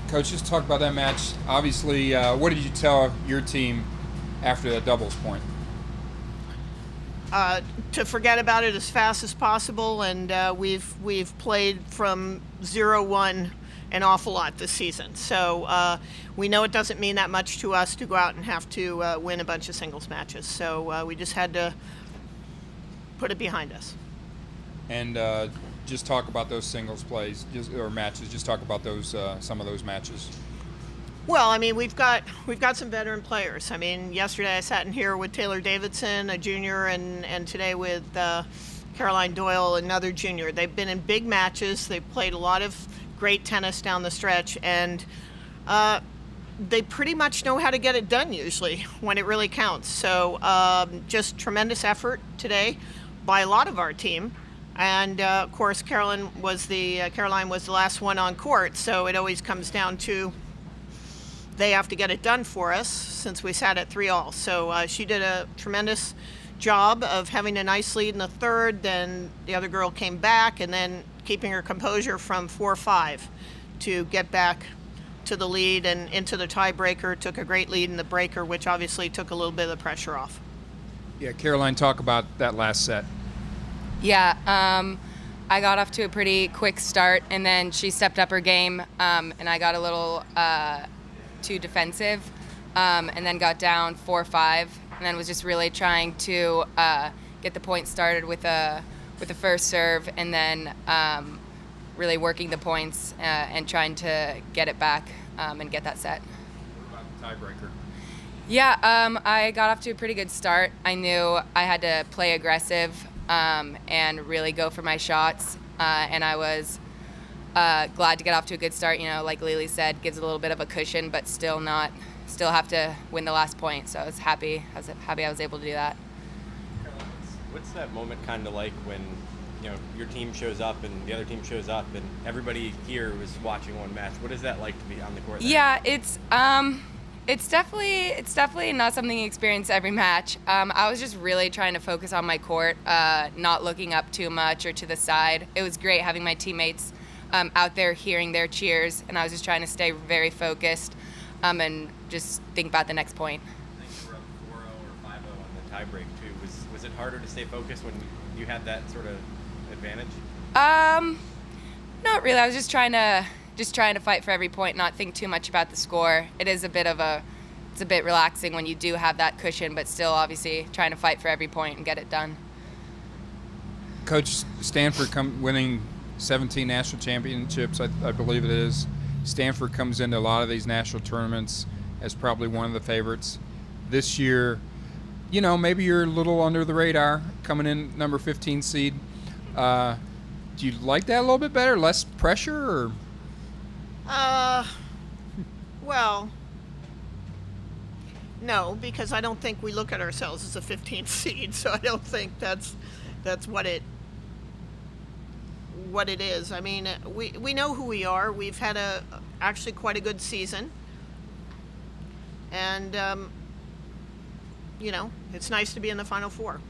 Coach, just talk about that match. Obviously, what did you tell your team after that doubles point? To forget about it as fast as possible, and we've played from 0-1 an awful lot this season. So we know it doesn't mean that much to us to go out and have to win a bunch of singles matches. So we just had to put it behind us. And just talk about those singles plays or matches. Just talk about those some of those matches. Well, I mean, we've got some veteran players. I mean, yesterday I sat in here with Taylor Davidson, a junior, and today with Caroline Doyle, another junior. They've been in big matches. They've played a lot of great tennis down the stretch, and they pretty much know how to get it done usually when it really counts. So just tremendous effort today by a lot of our team. And of course, Caroline was the last one on court, so it always comes down to they have to get it done for us since we sat at 3-all. So she did a tremendous job of having a nice lead in the third. Then the other girl came back, and then keeping her composure from 4-5 to get back to the lead and into the tiebreaker. Took a great lead in the breaker, which obviously took a little bit of the pressure off. Yeah, Caroline, talk about that last set. Yeah, I got off to a pretty quick start, and then she stepped up her game, and I got a little too defensive, and then got down 4-5, and then was just really trying to get the point started with the first serve, and then really working the points and trying to get it back and get that set. What about the tiebreaker? Yeah, I got off to a pretty good start. I knew I had to play aggressive and really go for my shots, and I was glad to get off to a good start. You know, like Lily said, gives a little bit of a cushion, but still have to win the last point. So I was happy. I was able to do that. What's that moment kind of like when, you know, your team shows up and the other team shows up and everybody here was watching one match? What is that like to be on the court there? Yeah, it's definitely not something you experience every match. I was just really trying to focus on my court, not looking up too much or to the side. It was great having my teammates out there hearing their cheers, and I was just trying to stay very focused and just think about the next point. I think you were up 4-0 or 5-0 on the tiebreak too. Was it harder to stay focused when you had that sort of advantage? Not really. I was just trying to fight for every point, not think too much about the score. It's a bit relaxing when you do have that cushion, but still obviously trying to fight for every point and get it done. Coach, Stanford winning 17 national championships, I believe it is. Stanford comes into a lot of these national tournaments as probably one of the favorites. This year, you know, maybe you're a little under the radar, coming in number 15 seed. Do you like that a little bit better? Less pressure, or? Well, no, because I don't think we look at ourselves as a 15th seed, so I don't think that's what it is. I mean, we know who we are. We've had actually quite a good season, and you know, it's nice to be in the Final Four.